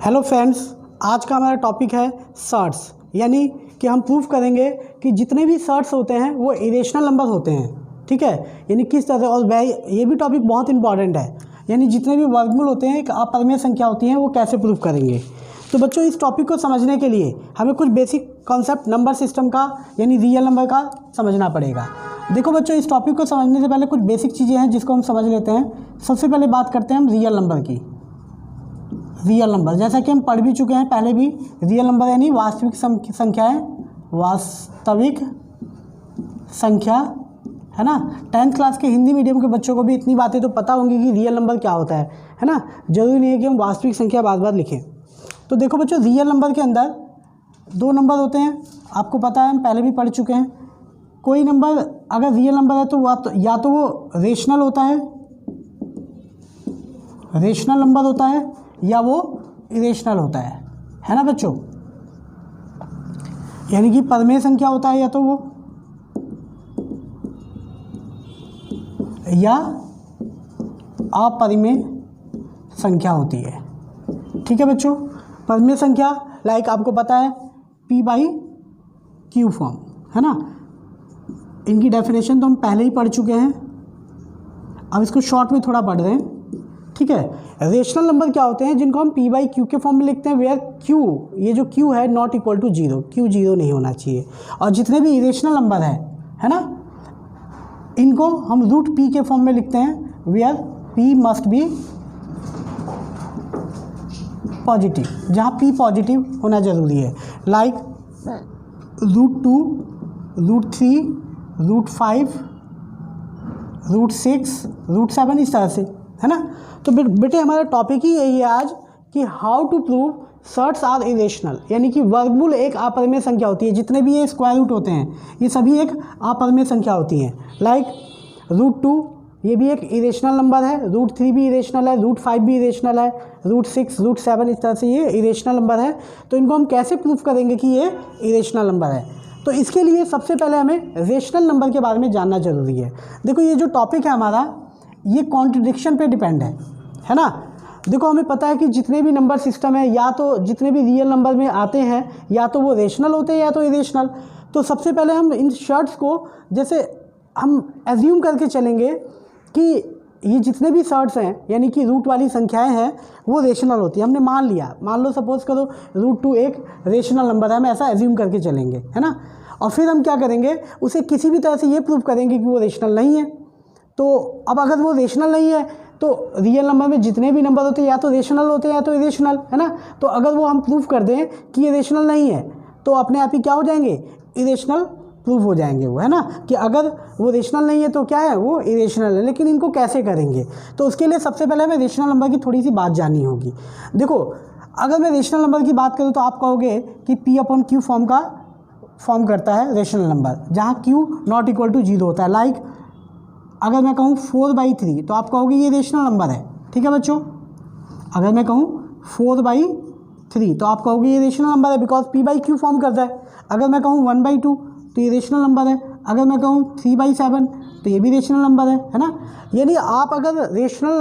Hello friends, आज का हमारा टॉपिक है सर्ट्स, यानी कि हम प्रूफ करेंगे कि जितने भी सर्ट्स होते हैं वो इरेशनल नंबर होते हैं। ठीक है, यानी किस तरह, और ये भी टॉपिक बहुत इंपॉर्टेंट है, यानी जितने भी वर्गमूल होते हैं एक अपरिमेय संख्या होती हैं वो कैसे प्रूफ करेंगे। तो बच्चों, इस टॉपिक को समझने के लिए हमें कुछ बेसिक कॉन्सेप्ट नंबर सिस्टम का यानी रियल नंबर का समझना पड़ेगा। देखो बच्चों, इस टॉपिक को समझने से पहले कुछ बेसिक चीज़ें हैं जिसको हम समझ लेते हैं। सबसे पहले बात करते हैं हम रियल नंबर की। रियल नंबर, जैसा कि हम पढ़ भी चुके हैं पहले भी, रियल नंबर यानी वास्तविक संख्याएं, वास्तविक संख्या, है ना। 10th क्लास के हिंदी मीडियम के बच्चों को भी इतनी बातें तो पता होंगी कि रियल नंबर क्या होता है ना। जरूरी नहीं है कि हम वास्तविक संख्या बार बार लिखें। तो देखो बच्चों, रियल नंबर के अंदर दो नंबर होते हैं, आपको पता है, हम पहले भी पढ़ चुके हैं। कोई नंबर अगर रियल नंबर है तो या तो वो रेशनल होता है, रेशनल नंबर होता है, या वो इरेशनल होता है ना बच्चों। यानी कि परिमेय संख्या होता है या तो वो, या अपरिमेय संख्या होती है। ठीक है बच्चों, परिमेय संख्या लाइक आपको पता है P/Q फॉर्म, है ना। इनकी डेफिनेशन तो हम पहले ही पढ़ चुके हैं, अब इसको शॉर्ट में थोड़ा पढ़ रहे हैं। ठीक है, रेशनल नंबर क्या होते हैं जिनको हम P/Q के फॉर्म में लिखते हैं, वेयर Q, ये जो Q है नॉट इक्वल टू 0, Q 0 नहीं होना चाहिए। और जितने भी इरेशनल नंबर है ना, इनको हम रूट P के फॉर्म में लिखते हैं, where P must be positive, जहाँ P पॉजिटिव होना जरूरी है, लाइक √2, √3, √5, √6, √7, इस तरह से, है ना। तो बेटे हमारा टॉपिक ही यही है आज कि how to prove surds are irrational, यानी कि वर्गमूल एक अपरिमेय संख्या होती है। जितने भी ये स्क्वायर रूट होते हैं ये सभी एक अपरिमेय संख्या होती हैं। लाइक √2 ये भी एक इरेशनल नंबर है, √3 भी इरेशनल है, √5 भी इरेशनल है, √6, √7, इस तरह से ये इरेशनल नंबर है। तो इनको हम कैसे प्रूफ करेंगे कि ये इरेशनल नंबर है। तो इसके लिए सबसे पहले हमें रेशनल नंबर के बारे में जानना जरूरी है। देखो, ये जो टॉपिक है हमारा, ये कॉन्ट्रडिक्शन पे डिपेंड है ना। देखो, हमें पता है कि जितने भी नंबर सिस्टम है, या तो जितने भी रियल नंबर में आते हैं या तो वो रेशनल होते हैं या तो इरेशनल। तो सबसे पहले हम इन शर्ट्स को, जैसे हम एज्यूम करके चलेंगे कि ये जितने भी शर्ट्स हैं यानी कि रूट वाली संख्याएं हैं वो रेशनल होती है। हमने मान लिया, मान लो सपोज करो √2 एक रेशनल नंबर है, हम ऐसा एज्यूम करके चलेंगे, है ना। और फिर हम क्या करेंगे, उसे किसी भी तरह से ये प्रूव करेंगे कि वो रेशनल नहीं है। तो अब अगर वो रेशनल नहीं है तो रियल नंबर में जितने भी नंबर होते हैं या तो रेशनल होते हैं या तो इरेशनल, है ना। तो अगर वो हम प्रूफ कर दें कि ये रेशनल नहीं है तो अपने आप ही क्या हो जाएंगे, इरेशनल प्रूफ हो जाएंगे वो, है ना। कि अगर वो रेशनल नहीं है तो क्या है, वो इरेशनल है। लेकिन इनको कैसे करेंगे, तो उसके लिए सबसे पहले हमें रेशनल नंबर की थोड़ी सी बात जाननी होगी। देखो, अगर मैं रेशनल नंबर की बात करूँ तो आप कहोगे कि P/Q फॉर्म का फॉर्म करता है रेशनल नंबर, जहाँ Q नॉट इक्वल टू 0 होता है। लाइक अगर मैं कहूँ 4/3 तो आप कहोगे ये रेशनल नंबर है। ठीक है बच्चों, अगर मैं कहूँ 4/3 तो आप कहोगे ये रेशनल नंबर है, बिकॉज P/Q फॉर्म करता है। अगर मैं कहूँ 1/2 तो ये रेशनल नंबर है। अगर मैं कहूँ 3/7 तो ये भी रेशनल नंबर है ना। यानी आप अगर रेशनल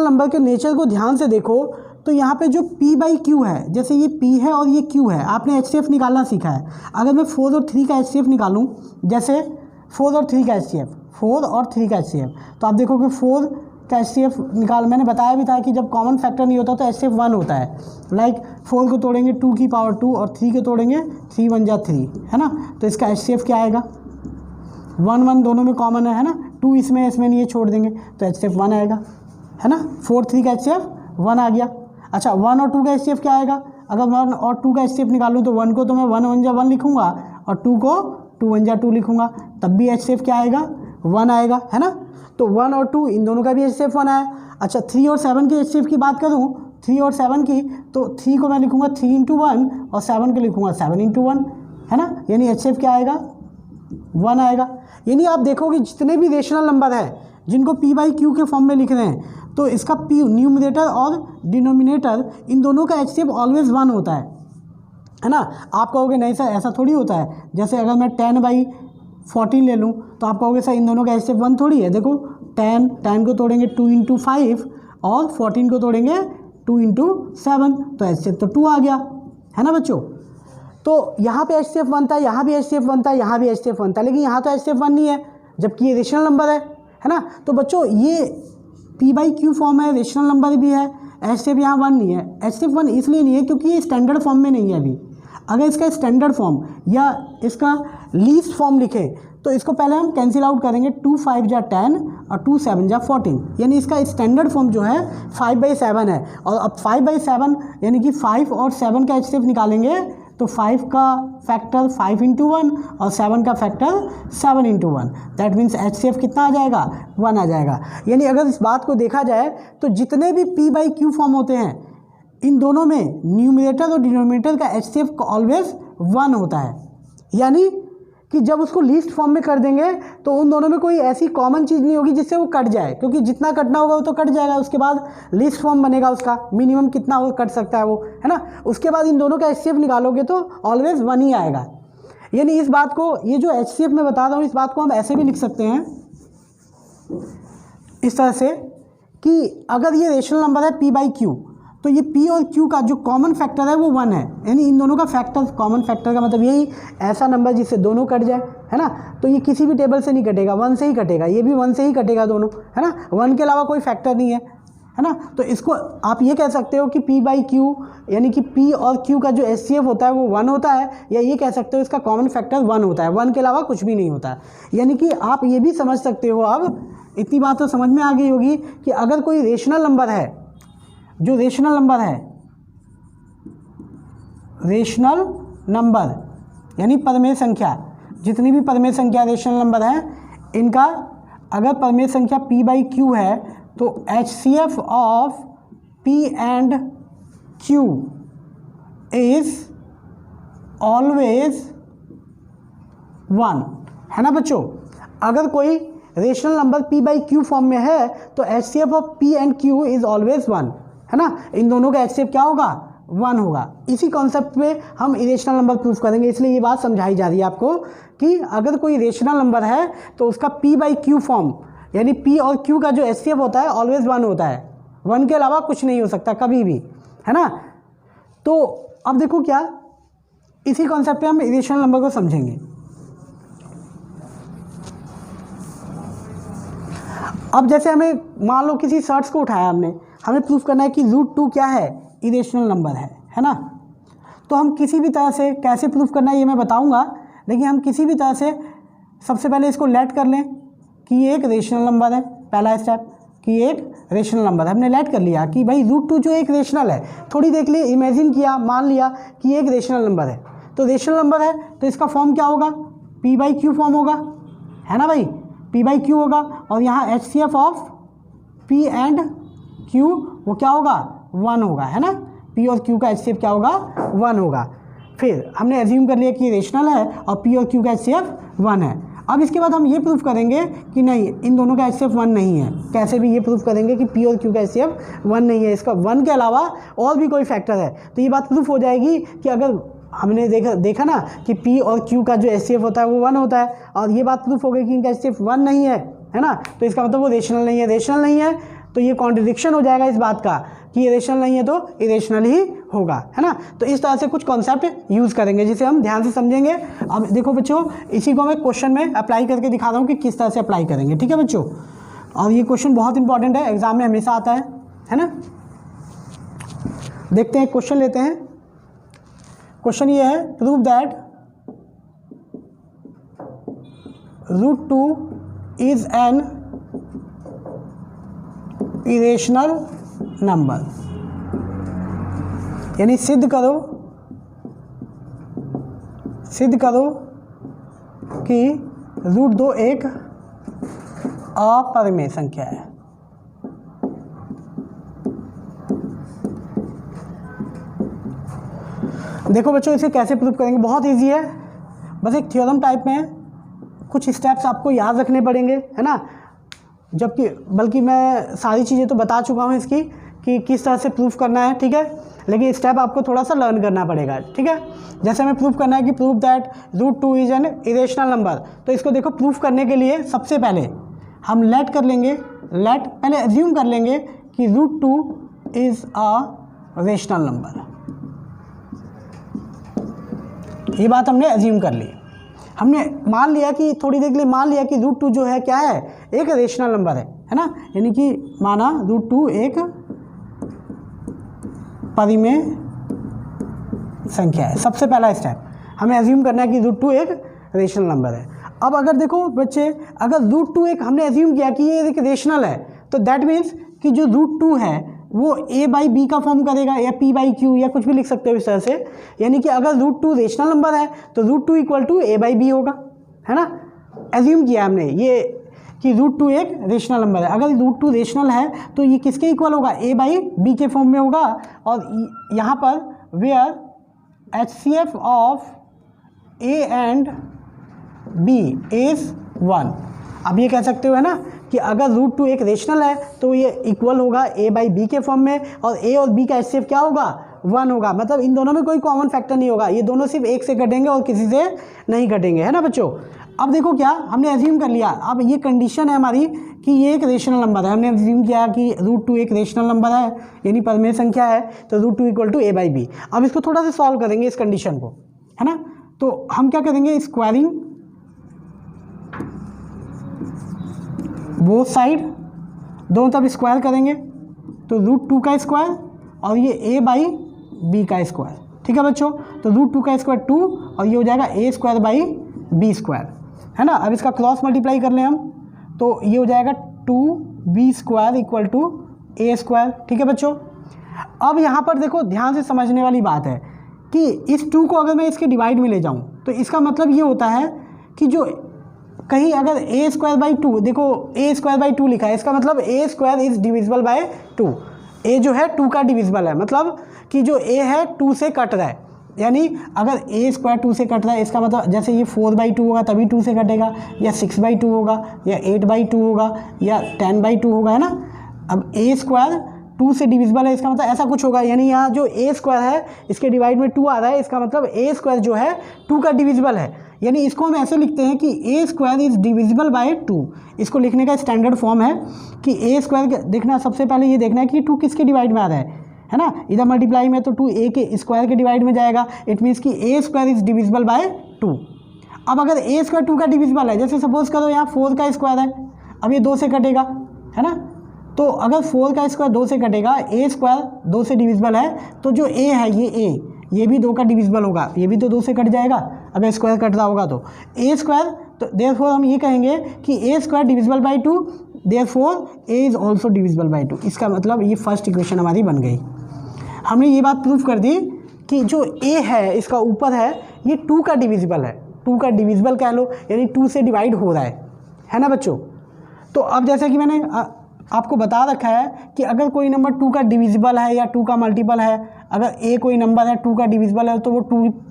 नंबर के नेचर को ध्यान से देखो तो यहाँ पे जो P/Q है, जैसे ये P है और ये Q है, आपने HCF निकालना सीखा है। अगर मैं 4 और 3 का HCF निकालूँ, जैसे 4 और 3 का HCF, 4 और 3 का HCF, तो आप देखोगे 4 का HCF मैंने बताया भी था कि जब कॉमन फैक्टर नहीं होता तो HCF 1 होता है। लाइक 4 को तोड़ेंगे 2 की पावर 2 और 3 को तोड़ेंगे 3 1 जा 3, है ना। तो इसका HCF क्या आएगा, 1 1 दोनों में कॉमन है ना, 2 इसमें नहीं है, छोड़ देंगे तो HCF 1 आएगा, है ना। 4 3 का HCF 1 आ गया। अच्छा, 1 और 2 का HCF क्या आएगा, अगर 1 और 2 का HCF निकालूँ तो 1 को तो मैं 1 1 जा 1 लिखूँगा और 2 को 2 1 जा 2 लिखूँगा, तब भी HCF क्या आएगा, 1 आएगा, है ना। तो 1 और 2 इन दोनों का भी HCF 1 आया। अच्छा, 3 और 7 के HCF की बात करूँ, 3 और 7 की, तो 3 को मैं लिखूँगा 3 × 1 और 7 को लिखूँगा 7 × 1, है ना। यानी HCF क्या आएगा, 1 आएगा। यानी आप देखोगे जितने भी रेशनल नंबर है जिनको P/Q के फॉर्म में लिख रहे हैं तो इसका P न्यूमरेटर और डिनोमिनेटर इन दोनों का HCF ऑलवेज 1 होता है ना। आप कहोगे नहीं सर ऐसा थोड़ी होता है, जैसे अगर मैं 10/14 ले लूँ तो आप कहोगे सर इन दोनों का HCF 1 थोड़ी है। देखो 10 को तोड़ेंगे 2 × 5 और 14 को तोड़ेंगे 2 इंटू 7, तो HCF तो 2 आ गया, है ना बच्चों। तो यहाँ पे HCF बनता है, यहाँ भी HCF बनता है, यहाँ भी HCF बनता है, लेकिन यहाँ तो HCF 1 नहीं है, जबकि ये रेशनल नंबर है ना। तो बच्चों ये P/Q फॉर्म है, रेशनल नंबर भी है, HCF यहाँ 1 नहीं है। HCF 1 इसलिए नहीं है क्योंकि ये स्टैंडर्ड फॉर्म में नहीं है अभी। अगर इसका स्टैंडर्ड फॉर्म या इसका लीस्ट फॉर्म लिखे तो इसको पहले हम कैंसिल आउट करेंगे, 2 5 जा 10 और 2 7 जा 14, यानी इसका स्टैंडर्ड फॉर्म जो है 5/7 है। और अब 5/7 यानी कि 5 और 7 का HCF निकालेंगे तो 5 का फैक्टर 5 इंटू 1 और 7 का factor 7 into 1, that means HCF कितना आ जाएगा, 1 आ जाएगा। यानी अगर इस बात को देखा जाए तो जितने भी P/Q फॉर्म होते हैं इन दोनों में न्यूमरेटर और डिनोमिनेटर का HCF ऑलवेज 1 होता है। यानी कि जब उसको लीस्ट फॉर्म में कर देंगे तो उन दोनों में कोई ऐसी कॉमन चीज़ नहीं होगी जिससे वो कट जाए, क्योंकि जितना कटना होगा वो तो कट जाएगा। उसके बाद लीस्ट फॉर्म बनेगा, उसका मिनिमम कितना वो कट सकता है वो, है ना। उसके बाद इन दोनों का HCF निकालोगे तो ऑलवेज 1 ही आएगा। यानी इस बात को, ये जो HCF मैं बता रहा हूँ, इस बात को हम ऐसे भी लिख सकते हैं इस तरह से कि अगर ये रेशनल नंबर है P/Q तो ये P और Q का जो कॉमन फैक्टर है वो 1 है। यानी इन दोनों का फैक्टर, कॉमन फैक्टर का मतलब यही ऐसा नंबर जिससे दोनों कट जाए, है ना। तो ये किसी भी टेबल से नहीं कटेगा, 1 से ही कटेगा, ये भी 1 से ही कटेगा दोनों, है ना। 1 के अलावा कोई फैक्टर नहीं है ना। तो इसको आप ये कह सकते हो कि P/Q यानी कि P और Q का जो HCF होता है वो 1 होता है, या ये कह सकते हो इसका कॉमन फैक्टर 1 होता है, 1 के अलावा कुछ भी नहीं होता है। यानी कि आप ये भी समझ सकते हो, अब इतनी बात तो समझ में आ गई होगी कि अगर कोई रेशनल नंबर है, जो रेशनल नंबर है, रेशनल नंबर यानी परमेय संख्या, जितनी भी परमेय संख्या रेशनल नंबर है इनका अगर परमेय संख्या P/Q है तो HCF of P and Q is always 1, है ना बच्चों। अगर कोई रेशनल नंबर P/Q फॉर्म में है तो HCF of P and Q is always 1, है ना। इन दोनों का HCF क्या होगा, 1 होगा। इसी कॉन्सेप्ट में हम इरेशनल नंबर प्रूफ करेंगे, इसलिए ये बात समझाई जा रही है आपको कि अगर कोई रेशनल नंबर है तो उसका P/Q फॉर्म यानी P और Q का जो HCF होता है ऑलवेज 1 होता है, 1 के अलावा कुछ नहीं हो सकता कभी भी, है ना। तो अब देखो क्या, इसी कॉन्सेप्ट पे हम इरेशनल नंबर को समझेंगे। अब जैसे हमें मान लो किसी शर्ट्स को उठाया हमने, हमें प्रूफ करना है कि √2 क्या है, इरेशनल नंबर है ना। तो हम किसी भी तरह से कैसे प्रूफ करना है ये मैं बताऊंगा, लेकिन हम किसी भी तरह से सबसे पहले इसको लेट कर लें कि ये एक रेशनल नंबर है। पहला स्टेप कि ये एक रेशनल नंबर है, हमने लेट कर लिया कि भाई √2 जो एक रेशनल है, थोड़ी देख लिए, इमेजिन किया, मान लिया कि ये एक रेशनल नंबर है। तो रेशनल नंबर है तो इसका फॉर्म क्या होगा, P/Q फॉर्म होगा, है ना भाई, P/Q होगा। और यहाँ HCF of P and Q वो क्या होगा, 1 होगा, है ना। P और Q का HCF क्या होगा, 1 होगा। फिर हमने एज्यूम कर लिया कि ये रेशनल है और P और Q का HCF 1 है। अब इसके बाद हम ये प्रूफ करेंगे कि नहीं, इन दोनों का HCF 1 नहीं है। कैसे भी ये प्रूफ करेंगे कि P और Q का HCF 1 नहीं है, इसका 1 के अलावा और भी कोई फैक्टर है। तो ये बात प्रूफ हो जाएगी कि अगर हमने देखा ना कि P और Q का जो HCF होता है वो 1 होता है, और ये बात प्रूफ हो गई कि इनका HCF 1 नहीं है ना। तो इसका मतलब वो रेशनल नहीं है। रेशनल नहीं है तो ये कॉन्ट्रडिक्शन हो जाएगा इस बात का कि ये रेशनल नहीं है तो इरेशनल ही होगा, है ना। तो इस तरह से कुछ कॉन्सेप्ट यूज़ करेंगे जिसे हम ध्यान से समझेंगे। अब देखो बच्चों, इसी को मैं क्वेश्चन में अप्लाई करके दिखा रहा हूँ कि किस तरह से अप्लाई करेंगे, ठीक है बच्चों। और ये क्वेश्चन बहुत इंपॉर्टेंट है, एग्जाम में हमेशा आता है ना। देखते हैं, क्वेश्चन लेते हैं। क्वेश्चन ये है, prove that √2 is an irrational number, यानी सिद्ध करो कि √2 एक अपरिमेय संख्या है। देखो बच्चों, इसे कैसे प्रूव करेंगे, बहुत इजी है, बस एक थ्योरम टाइप में है। कुछ स्टेप्स आपको याद रखने पड़ेंगे, है ना। जबकि बल्कि मैं सारी चीज़ें तो बता चुका हूँ इसकी कि किस तरह से प्रूफ करना है, ठीक है। लेकिन स्टेप आपको थोड़ा सा लर्न करना पड़ेगा, ठीक है। जैसे हमें प्रूफ करना है कि proof that √2 is an irrational number, तो इसको देखो प्रूफ करने के लिए सबसे पहले हम लेट कर लेंगे, पहले एज्यूम कर लेंगे कि √2 इज अ रेशनल नंबर। ये बात हमने एज्यूम कर ली, हमने मान लिया कि थोड़ी देर के लिए मान लिया कि √2 जो है क्या है, एक रेशनल नंबर है ना, यानी कि माना √2 एक परिमेय संख्या है। सबसे पहला स्टेप हमें एज्यूम करना है कि √2 एक रेशनल नंबर है। अब अगर देखो बच्चे, अगर √2 एक हमने एज्यूम किया कि ये एक रेशनल है, तो दैट मीन्स कि जो √2 है वो a/b का फॉर्म करेगा, या p/q या कुछ भी लिख सकते हो इस तरह से। यानी कि अगर √2 रेशनल नंबर है तो √2 = a/b होगा, है ना। एज्यूम किया हमने ये कि √2 एक रेशनल नंबर है। अगर √2 रेशनल है तो ये किसके इक्वल होगा, a/b के फॉर्म में होगा। और यहाँ पर where HCF of a and b is 1। अब ये कह सकते हो है ना कि अगर √2 एक रेशनल है तो ये इक्वल होगा a/b के फॉर्म में, और a और b का HCF क्या होगा, 1 होगा। मतलब इन दोनों में कोई कॉमन फैक्टर नहीं होगा, ये दोनों सिर्फ एक से घटेंगे और किसी से नहीं घटेंगे, है ना बच्चों। अब देखो क्या हमने एज्यूम कर लिया, अब ये कंडीशन है हमारी कि ये एक रेशनल नंबर है। हमने एज्यूम किया कि √2 एक रेशनल नंबर है, यानी परिमेय संख्या है, तो √2 = a/b। अब इसको थोड़ा सा सॉल्व करेंगे इस कंडीशन को, है ना। तो हम क्या करेंगे, स्क्वायरिंग बोथ साइड, दोनों तरफ स्क्वायर करेंगे, तो √2 का स्क्वायर और ये a/b का स्क्वायर, ठीक है बच्चों। तो √2 का स्क्वायर 2 और ये हो जाएगा a²/b², है ना। अब इसका क्रॉस मल्टीप्लाई कर लें हम, तो ये हो जाएगा 2b² = a², ठीक है बच्चों। अब यहाँ पर देखो ध्यान से समझने वाली बात है कि इस 2 को अगर मैं इसके डिवाइड में ले जाऊँ तो इसका मतलब ये होता है कि जो कहीं अगर a²/2, देखो a²/2 लिखा है, इसका मतलब a² is divisible bye 2। a जो है 2 का डिविजिबल है, मतलब कि जो a है 2 से कट रहा है। यानी अगर a² 2 से कट रहा है, इसका मतलब जैसे ये 4/2 होगा तभी 2 से कटेगा, या 6/2 होगा, या 8/2 होगा, या 10/2 होगा, है ना। अब a² 2 से डिविजिबल है, इसका मतलब ऐसा कुछ होगा। यानी यहाँ जो a² है इसके डिवाइड में 2 आ रहा है, इसका मतलब a² जो है 2 का डिविजिबल है। यानी इसको हम ऐसे लिखते हैं कि a² इज डिविजिबल बाय 2। इसको लिखने का स्टैंडर्ड फॉर्म है कि a² देखना, सबसे पहले ये देखना है कि 2 किसके डिवाइड में आ रहा है ना। इधर मल्टीप्लाई में तो 2 a के स्क्वायर के डिवाइड में जाएगा, इट मीन्स कि a² इज डिविजिबल बाय 2। अब अगर a² 2 का डिविजिबल है, जैसे सपोज करो यहाँ 4 का स्क्वायर है, अब ये 2 से कटेगा, है ना। तो अगर 4 का स्क्वायर 2 से कटेगा, a² 2 से डिविजिबल है, तो जो a है ये भी 2 का डिविजिबल होगा, ये भी तो 2 से कट जाएगा अगर स्क्वायर कट रहा होगा तो a²। तो देयरफॉर हम ये कहेंगे कि a² divisible by 2, therefore a is also divisible bye 2। इसका मतलब ये फर्स्ट इक्वेशन हमारी बन गई। हमने ये बात प्रूफ कर दी कि जो a है इसका ऊपर है ये 2 का डिविजिबल है, 2 का डिविजिबल कह लो, यानी 2 से डिवाइड हो रहा है ना बच्चों। तो अब जैसे कि मैंने आपको बता रखा है कि अगर कोई नंबर 2 का डिविजिबल है या 2 का मल्टीपल है, अगर a कोई नंबर है 2 का डिविजिबल है तो वो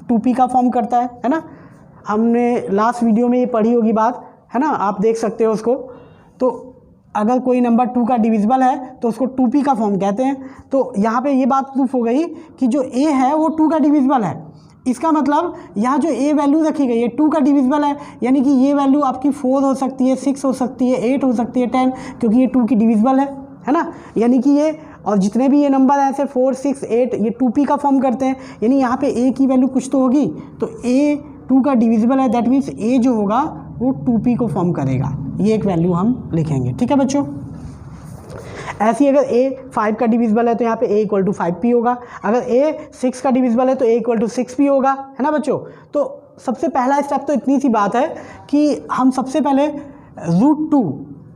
2p का फॉर्म करता है ना। हमने लास्ट वीडियो में ये पढ़ी होगी बात, है ना, आप देख सकते हो उसको। तो अगर कोई नंबर 2 का डिविजिबल है तो उसको 2p का फॉर्म कहते हैं। तो यहाँ पे ये बात प्रूफ हो गई कि जो a है वो 2 का डिविजिबल है। इसका मतलब यहाँ जो a वैल्यू रखी गई है 2 का डिविजिबल है, यानी कि ये वैल्यू आपकी 4 हो सकती है, 6 हो सकती है, 8 हो सकती है, 10, क्योंकि ये 2 की डिविजिबल है ना। यानी कि ये और जितने भी ये नंबर हैं ऐसे 4, 6, 8 ये 2p का फॉर्म करते हैं। यानी यहाँ पे a की वैल्यू कुछ तो होगी, तो a 2 का डिविजिबल है, दैट मीन्स a जो होगा वो 2p को फॉर्म करेगा। ये एक वैल्यू हम लिखेंगे, ठीक है बच्चों। ऐसे ही अगर a 5 का डिविजिबल है तो यहाँ पे a = 5p होगा। अगर a 6 का डिविजिबल है तो a = 6p होगा, है ना बच्चों। तो सबसे पहला स्टेप तो इतनी सी बात है कि हम सबसे पहले √2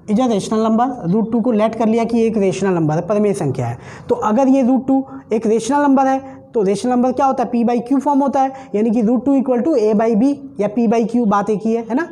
इज अ रेशनल नंबर, √2 को लेट कर लिया कि एक रेशनल नंबर है, परिमेय संख्या है। तो अगर ये √2 एक रेशनल नंबर है तो रेशनल नंबर क्या होता है, p/q फॉर्म होता है, यानी कि √2 = a/b या p/q, बात एक ही है ना।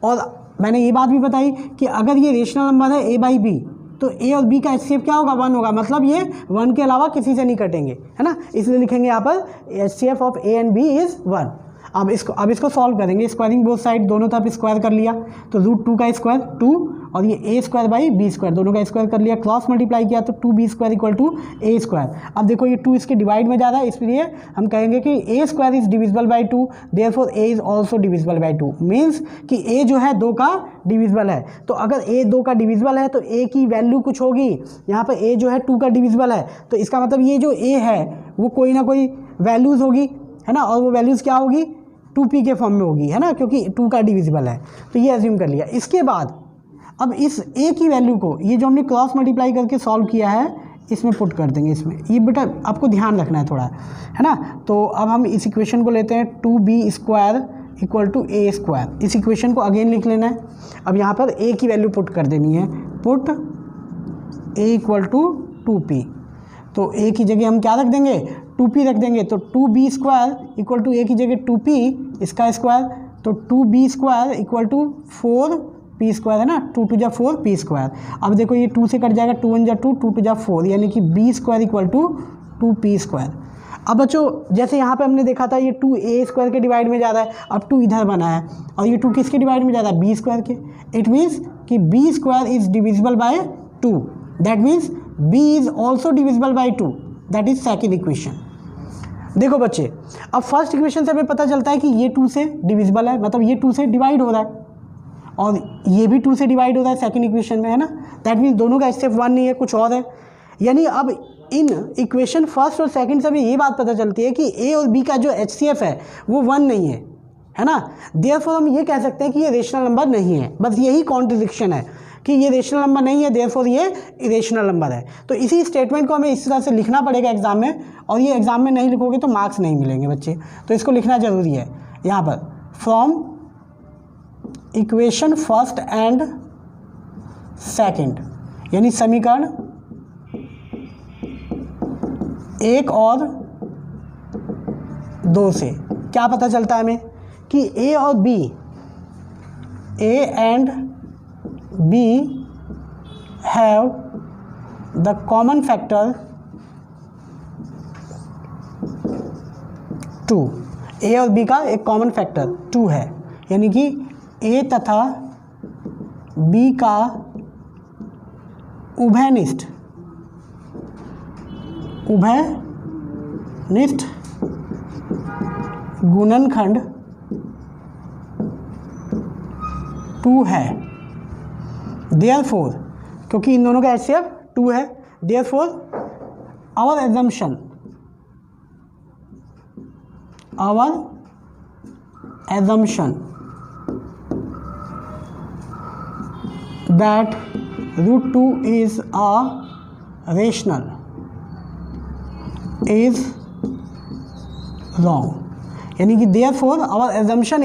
और मैंने ये बात भी बताई कि अगर ये रेशनल नंबर है a/b तो a और b का HCF क्या होगा, 1 होगा, मतलब ये 1 के अलावा किसी से नहीं कटेंगे, है ना। इसलिए लिखेंगे यहाँ पर HCF of a and b is 1। अब इसको सॉल्व करेंगे, स्क्वायरिंग बोथ साइड, दोनों तरफ स्क्वायर कर लिया, तो √2 का स्क्वायर 2 और ये ए स्क्वायर बाई बी स्क्वायर, दोनों का स्क्वायर कर लिया, क्रॉस मल्टीप्लाई किया तो 2b square equal to a square. अब देखो ये 2 इसके डिवाइड में जा रहा है, इसलिए हम कहेंगे कि A square is divisible by 2, therefore A is also divisible by 2। Means कि ए जो है 2 का डिविजिबल है। तो अगर ए 2 का डिविजिबल है तो ए की वैल्यू कुछ होगी, यहाँ पर ए जो है 2 का डिविजिबल है, तो इसका मतलब ये जो ए है वो कोई ना कोई वैल्यूज़ होगी, है ना, और वो वैल्यूज़ क्या होगी, 2p के फॉर्म में होगी, है ना, क्योंकि 2 का डिविजिबल है। तो ये एज्यूम कर लिया। इसके बाद अब इस a की वैल्यू को, ये जो हमने क्रॉस मल्टीप्लाई करके सॉल्व किया है, इसमें पुट कर देंगे। इसमें ये बेटा आपको ध्यान रखना है थोड़ा, है ना। तो अब हम इस इक्वेशन को लेते हैं 2b square equal to a square. इस इक्वेशन को अगेन लिख लेना है। अब यहाँ पर a की वैल्यू पुट कर देनी है, put a equal to 2p। तो a की जगह हम क्या रख देंगे, 2p रख देंगे। तो 2b square equal to a की जगह 2p, इसका स्क्वायर, तो 2b square equal to 4p square, है ना, 2 टू जा 4p स्क्वायर। अब देखो ये 2 से कट जाएगा, 2 1 जा 2, 2 टू जा 4, यानी कि b square equal to 2p square. अब बच्चों जैसे यहाँ पे हमने देखा था ये 2a स्क्वायर के डिवाइड में जा रहा है, अब 2 इधर बना है और ये 2 किसके डिवाइड में जा रहा है, b स्क्वायर के। इट मीन्स कि b square is divisible bye 2, that means b is also divisible bye 2, that is second equation. देखो बच्चे, अब फर्स्ट इक्वेशन से हमें पता चलता है कि ये 2 से डिविजिबल है, मतलब ये 2 से डिवाइड हो रहा है, और ये भी 2 से डिवाइड हो रहा है सेकंड इक्वेशन में, है ना। दैट मीन्स दोनों का स्टेप 1 नहीं है, कुछ और है। यानी अब इन इक्वेशन फर्स्ट और सेकंड से हमें ये बात पता चलती है कि ए और बी का जो HCF है वो 1 नहीं है ना। देयरफॉर हम ये कह सकते हैं कि ये रेशनल नंबर नहीं है। बस यही कॉन्ट्रडिक्शन है कि ये रेशनल नंबर नहीं है, देयरफॉर ये इरेशनल नंबर है। तो इसी स्टेटमेंट को हमें इस तरह से लिखना पड़ेगा एग्जाम में, और ये एग्जाम में नहीं लिखोगे तो मार्क्स नहीं मिलेंगे बच्चे। तो इसको लिखना जरूरी है यहाँ पर, from equation first and second, यानी समीकरण 1 और 2 से क्या पता चलता है हमें कि A और B, A and B have the common factor 2। A और B का एक कॉमन फैक्टर 2 है, यानी कि A तथा B का उभयनिष्ठ गुणनखंड 2 है। देयरफॉर, क्योंकि इन दोनों का HCF 2 है, therefore our assumption that root 2 is a rational is wrong। यानी कि therefore our assumption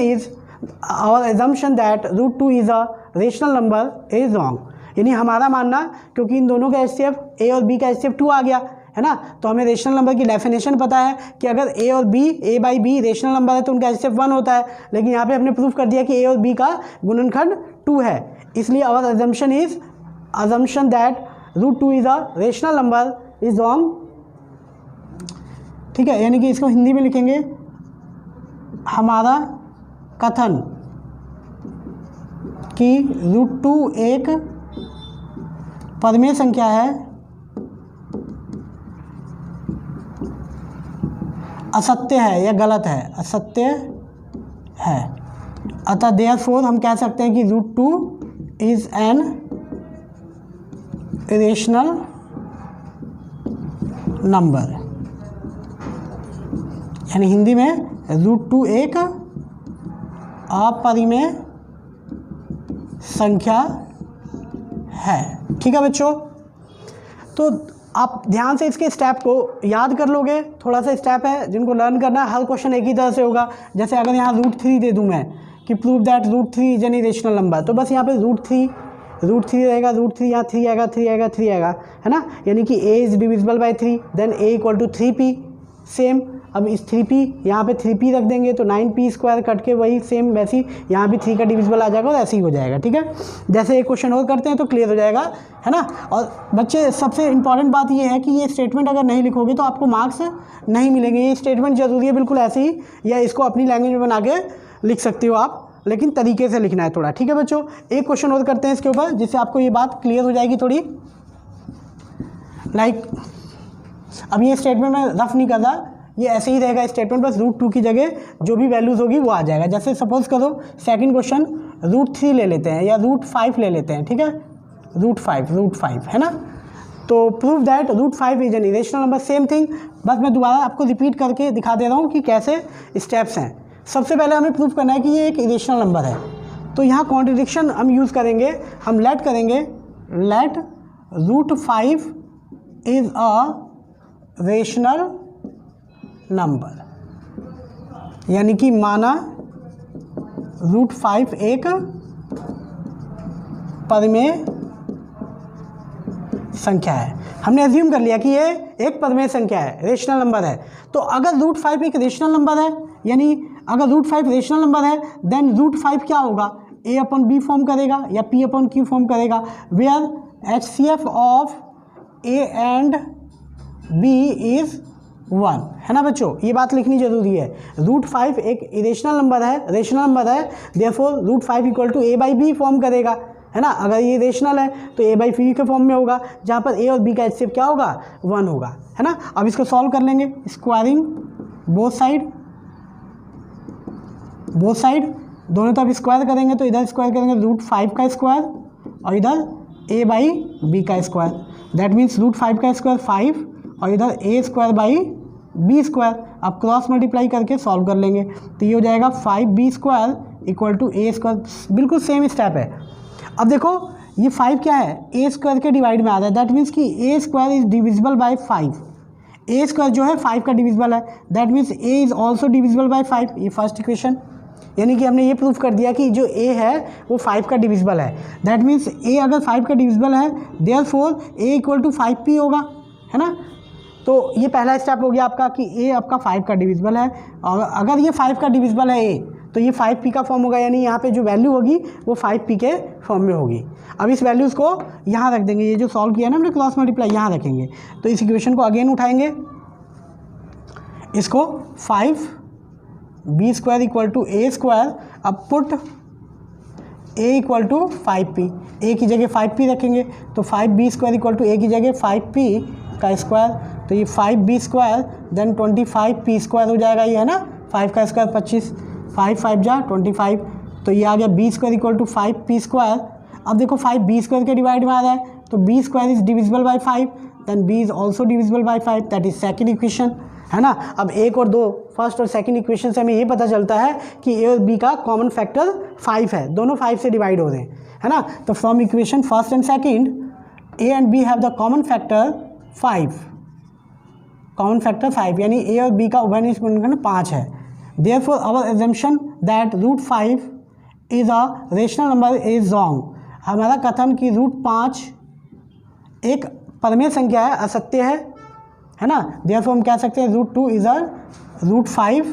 that root 2 is a rational number is wrong। यानी हमारा मानना, क्योंकि इन दोनों का HCF A और B का HCF 2 आ गया है ना, तो हमें रेशनल नंबर की डेफिनेशन पता है कि अगर A और B, A by B rational number है तो उनका HCF 1 होता है। लेकिन यहाँ पे हमने प्रूफ कर दिया कि A और B का गुणनखंड 2 है, इसलिए our assumption that root 2 is a rational number is wrong। ठीक है, यानी कि इसको हिंदी में लिखेंगे, हमारा कथन कि रूट 2 एक परमेय संख्या है असत्य है या गलत है, असत्य है। अतः देयरफॉर हम कह सकते हैं कि root 2 is an irrational number, यानी हिंदी में रूट 2 एक अपरिमेय संख्या है। ठीक है बच्चों, तो आप ध्यान से इसके स्टेप को याद कर लोगे। थोड़ा सा स्टेप है जिनको लर्न करना है, हर क्वेश्चन एक ही तरह से होगा। जैसे अगर यहाँ रूट 3 दे दूँ मैं कि prove that root 3 is an irrational number, तो बस यहाँ पे रूट 3 रहेगा, रूट 3 यहाँ 3 आएगा, 3 आएगा, 3 आएगा, है ना। यानी कि a is divisible by 3, then a equal to 3p। Same अब इस 3p यहाँ पे 3p रख देंगे तो 9p स्क्वायर कट के वही सेम वैसी यहाँ भी 3 का डिविजिबल आ जाएगा और ऐसे ही हो जाएगा। ठीक है, जैसे एक क्वेश्चन और करते हैं तो क्लियर हो जाएगा, है ना। और बच्चे सबसे इंपॉर्टेंट बात ये है कि ये स्टेटमेंट अगर नहीं लिखोगे तो आपको मार्क्स नहीं मिलेंगे। ये स्टेटमेंट जरूरी है बिल्कुल ऐसे ही, या इसको अपनी लैंग्वेज में बना के लिख सकते हो आप। लेकिन तरीके से लिखना है थोड़ा, ठीक है बच्चों। एक क्वेश्चन और करते हैं इसके ऊपर, जिससे आपको ये बात क्लियर हो जाएगी थोड़ी। लाइक अब ये स्टेटमेंट मैं रफ नहीं कर रहा, ये ऐसे ही रहेगा स्टेटमेंट, बस √2 की जगह जो भी वैल्यूज़ होगी वो आ जाएगा। जैसे सपोज करो सेकंड क्वेश्चन √3 ले लेते हैं या √5 ले लेते हैं, ठीक है, √5 है ना। तो prove that √5 is an irrational number. Same thing, बस मैं दोबारा आपको रिपीट करके दिखा दे रहा हूँ कि कैसे स्टेप्स हैं। सबसे पहले हमें प्रूव करना है कि ये एक इरेशनल नंबर है, तो यहाँ कॉन्ट्रडिक्शन हम यूज़ करेंगे, हम लेट करेंगे, let √5 is a rational number, यानी कि माना √5 एक परिमेय संख्या है। हमने एज्यूम कर लिया कि ये एक परिमेय संख्या है, रेशनल नंबर है। तो अगर √5 एक रेशनल नंबर है, यानी अगर √5 रेशनल नंबर है, देन √5 क्या होगा, a/b फॉर्म करेगा या p/q फॉर्म करेगा, where HCF of a and b is 1, है ना बच्चों। ये बात लिखनी जरूरी है। √5 एक इरेशनल नंबर है, रेशनल नंबर है, therefore √5 equal to a/b form करेगा, है ना। अगर ये रेशनल है तो a/b के फॉर्म में होगा, जहाँ पर a और b का HCF क्या होगा, 1 होगा, है ना। अब इसको सॉल्व कर लेंगे, स्क्वायरिंग बोथ साइड दोनों तरफ स्क्वायर करेंगे, तो इधर स्क्वायर करेंगे √5 का स्क्वायर और इधर a/b का स्क्वायर, दैट मीन्स √5 का स्क्वायर 5 और इधर a²/b²। अब क्रॉस मल्टीप्लाई करके सॉल्व कर लेंगे, तो ये हो जाएगा 5b² इक्वल टू a²। बिल्कुल सेम स्टेप है। अब देखो ये 5 क्या है, a² के डिवाइड में आ रहा है, दैट मीन्स कि a² is divisible by 5। a² जो है 5 का डिविजिबल है, that means a is also divisible by 5। ये फर्स्ट इक्वेशन, यानी कि हमने ये प्रूफ कर दिया कि जो a है वो 5 का डिविजिबल है। दैट मीन्स a अगर 5 का डिविजिबल है, therefore a equal to 5p होगा, है ना। तो ये पहला स्टेप हो गया आपका कि a आपका 5 का डिविजिबल है, और अगर ये 5 का डिविजिबल है a, तो ये 5p का फॉर्म होगा, यानी यहाँ पे जो वैल्यू होगी वो 5p के फॉर्म में होगी। अब इस वैल्यूज़ को यहाँ रख देंगे, ये जो सॉल्व किया ना हमने क्रॉस मल्टीप्लाई, यहाँ रखेंगे। तो इस इक्वेशन को अगेन उठाएंगे, इसको 5b² इक्वल टू a²। अब put a equal to 5p, a की जगह 5p रखेंगे, तो 5b² इक्वल टू a की जगह 5p का स्क्वायर, तो ये 5b² देन 25p² हो जाएगा, ये है ना, 5 का स्क्वायर 25, 5 5 जा 25, तो ये आ गया b² इक्वल टू 5p²। अब देखो 5b² के डिवाइड में आ रहा है, तो b² is divisible by 5, then b is also divisible by 5, that is second equation, है ना। अब 1 और 2 फर्स्ट और सेकंड इक्वेशन से हमें ये पता चलता है कि a और b का कॉमन फैक्टर 5 है, दोनों 5 से डिवाइड हो रहे हैं, है ना। तो from equation first and second a and b have the common factor 5, common factor 5, यानी a और b का उभयनिष्ठ गुणनखंड 5 है। Therefore our assumption that √5 is a rational number is wrong. हमारा कथन कि √5 एक परिमेय संख्या है, असत्य है ना। देयरफॉर हम कह सकते हैं √5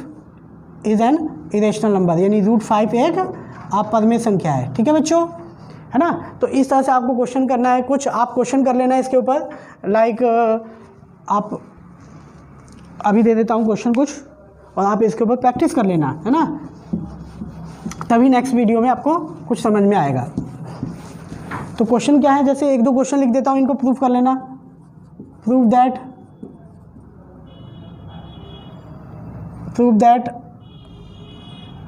इज एन इरेशनल नंबर, यानी √5 एक अपरिमेय संख्या है, ठीक है बच्चों, है ना। तो इस तरह से आपको क्वेश्चन करना है, कुछ आप क्वेश्चन कर लेना है इसके ऊपर, लाइक आप अभी दे देता हूँ क्वेश्चन कुछ, और आप इसके ऊपर प्रैक्टिस कर लेना, है ना, तभी नेक्स्ट वीडियो में आपको कुछ समझ में आएगा। तो क्वेश्चन क्या है, जैसे 1-2 क्वेश्चन लिख देता हूँ, इनको प्रूफ कर लेना। Prove that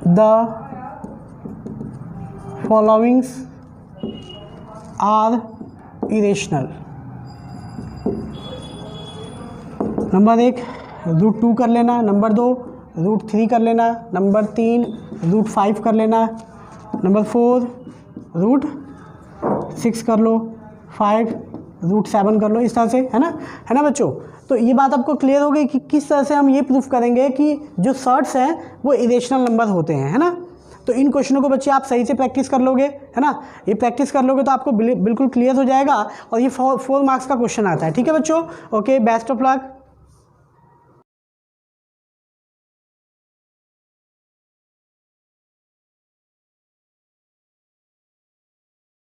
the followings are irrational. Number 1 √2 कर लेना, नंबर 2 √3 कर लेना, नंबर 3 √5 कर लेना, नंबर 4 √6 कर लो, 5 √7 कर लो, इस तरह से, है ना बच्चों। तो ये बात आपको क्लियर हो गई कि किस तरह से हम ये प्रूफ करेंगे कि जो सर्ट्स हैं वो इरेशनल नंबर होते हैं, है ना। तो इन क्वेश्चनों को बच्चे आप सही से प्रैक्टिस कर लोगे, है ना। ये प्रैक्टिस कर लोगे तो आपको बिल्कुल क्लियर हो जाएगा, और ये 4 मार्क्स का क्वेश्चन आता है, ठीक है बच्चों। Okay, best of luck.